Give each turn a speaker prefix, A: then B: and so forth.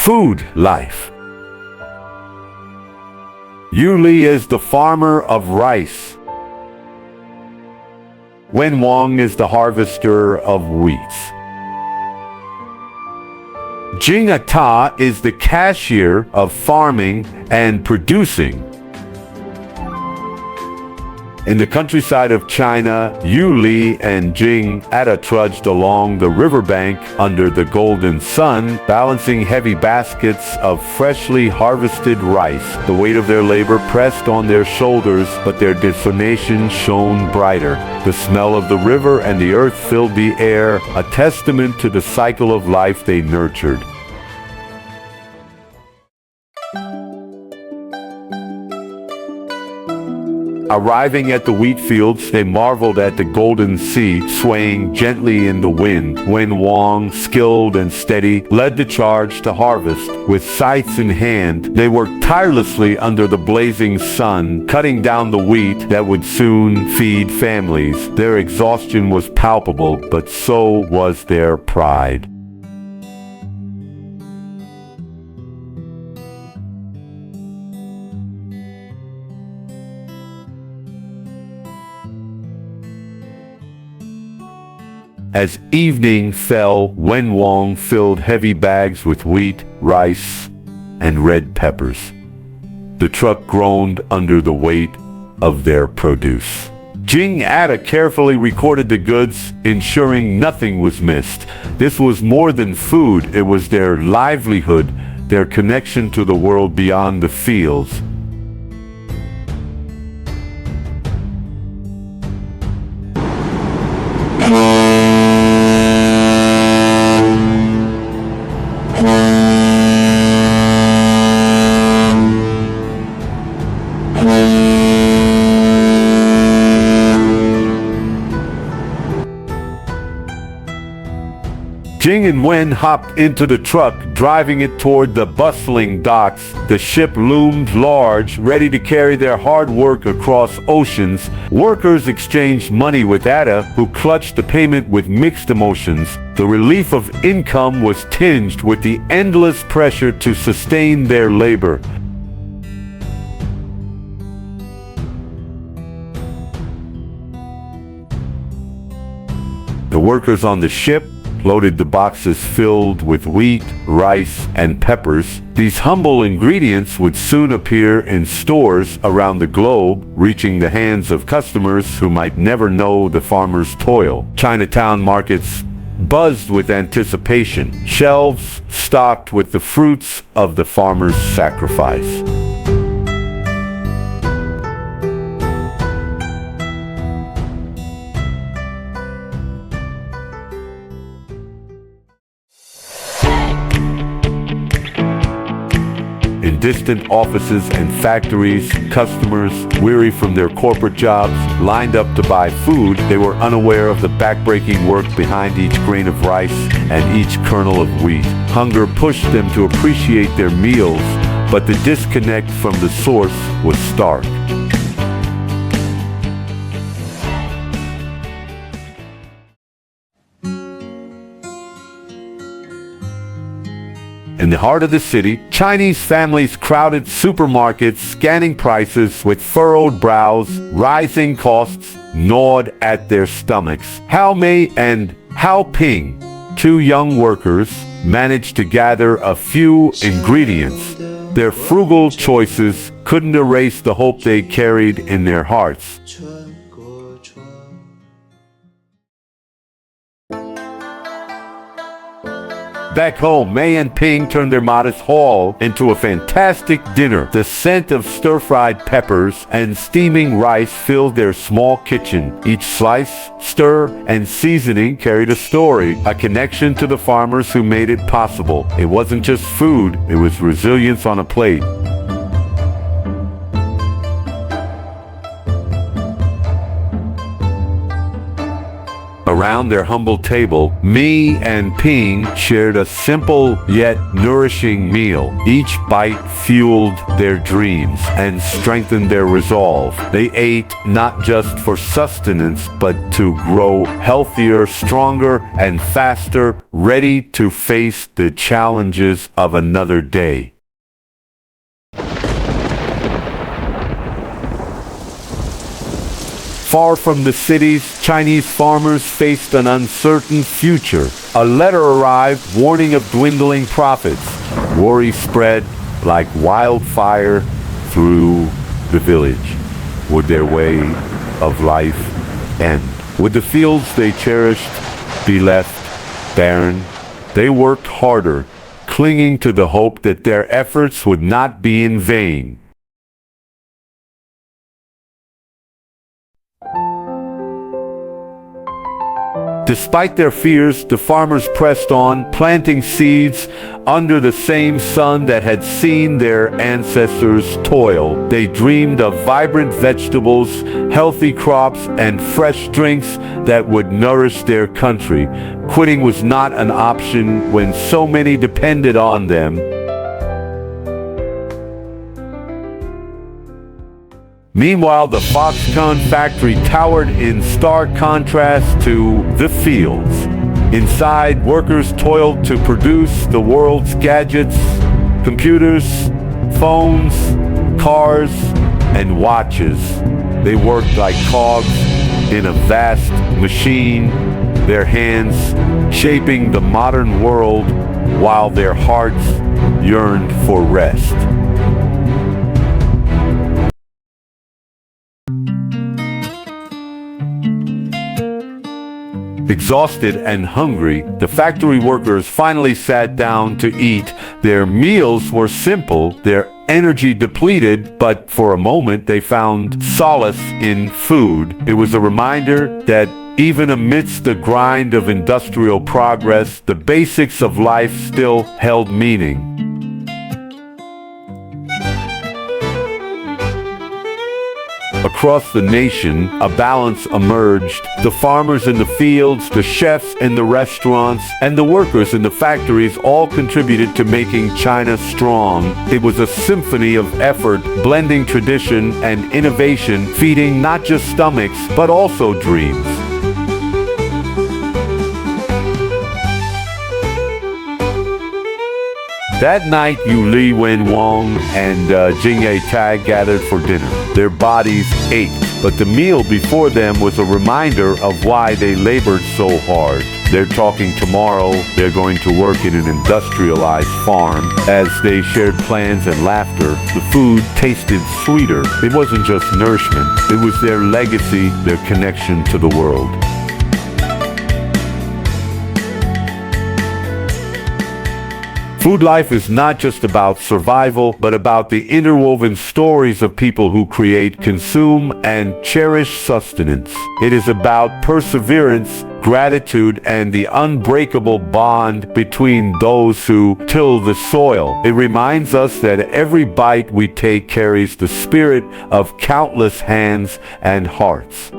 A: Food life. Yuli is the farmer of rice. Wen Wang is the harvester of wheat. Jing Ata is the cashier of farming and producing. In the countryside of China, Yu Li and Jing Ata trudged along the riverbank under the golden sun, balancing heavy baskets of freshly harvested rice. The weight of their labor pressed on their shoulders, but their destination shone brighter. The smell of the river and the earth filled the air, a testament to the cycle of life they nurtured. Arriving at the wheat fields, they marveled at the golden sea swaying gently in the wind. Wen Wang, skilled and steady, led the charge to harvest. With scythes in hand, they worked tirelessly under the blazing sun, cutting down the wheat that would soon feed families. Their exhaustion was palpable, but so was their pride. As evening fell, Wen Wang filled heavy bags with wheat, rice, and red peppers. The truck groaned under the weight of their produce. Jing Ata carefully recorded the goods, ensuring nothing was missed. This was more than food, it was their livelihood, their connection to the world beyond the fields. Jing and Wen hopped into the truck, driving it toward the bustling docks. The ship loomed large, ready to carry their hard work across oceans. Workers exchanged money with Ata, who clutched the payment with mixed emotions. The relief of income was tinged with the endless pressure to sustain their labor. The workers on the ship loaded the boxes filled with wheat, rice, and peppers. These humble ingredients would soon appear in stores around the globe, reaching the hands of customers who might never know the farmer's toil. Chinatown markets buzzed with anticipation, shelves stocked with the fruits of the farmer's sacrifice. In distant offices and factories, customers, weary from their corporate jobs, lined up to buy food. They were unaware of the backbreaking work behind each grain of rice and each kernel of wheat. Hunger pushed them to appreciate their meals, but the disconnect from the source was stark. In the heart of the city, Chinese families crowded supermarkets, scanning prices with furrowed brows. Rising costs gnawed at their stomachs. Hao Mei and Hao Ping, two young workers, managed to gather a few ingredients. Their frugal choices couldn't erase the hope they carried in their hearts. Back home, Mei and Ping turned their modest haul into a fantastic dinner. The scent of stir-fried peppers and steaming rice filled their small kitchen. Each slice, stir, and seasoning carried a story, a connection to the farmers who made it possible. It wasn't just food, it was resilience on a plate. Around their humble table, Mi and Ping shared a simple yet nourishing meal. Each bite fueled their dreams and strengthened their resolve. They ate not just for sustenance, but to grow healthier, stronger, and faster, ready to face the challenges of another day. Far from the cities, Chinese farmers faced an uncertain future. A letter arrived warning of dwindling profits. Worry spread like wildfire through the village. Would their way of life end? Would the fields they cherished be left barren? They worked harder, clinging to the hope that their efforts would not be in vain. Despite their fears, the farmers pressed on, planting seeds under the same sun that had seen their ancestors toil. They dreamed of vibrant vegetables, healthy crops, and fresh drinks that would nourish their country. Quitting was not an option when so many depended on them. Meanwhile, the Foxconn factory towered in stark contrast to the fields. Inside, workers toiled to produce the world's gadgets, computers, phones, cars, and watches. They worked like cogs in a vast machine, their hands shaping the modern world while their hearts yearned for rest. Exhausted and hungry, the factory workers finally sat down to eat. Their meals were simple, their energy depleted, but for a moment they found solace in food. It was a reminder that even amidst the grind of industrial progress, the basics of life still held meaning. Across the nation, a balance emerged. The farmers in the fields, the chefs in the restaurants, and the workers in the factories all contributed to making China strong. It was a symphony of effort, blending tradition and innovation, feeding not just stomachs, but also dreams. That night, Yu Li Wenwang and Jing Tai gathered for dinner. Their bodies ached, but the meal before them was a reminder of why they labored so hard. They're talking tomorrow. They're going to work in an industrialized farm. As they shared plans and laughter, the food tasted sweeter. It wasn't just nourishment. It was their legacy, their connection to the world. Food life is not just about survival, but about the interwoven stories of people who create, consume, and cherish sustenance. It is about perseverance, gratitude, and the unbreakable bond between those who till the soil. It reminds us that every bite we take carries the spirit of countless hands and hearts.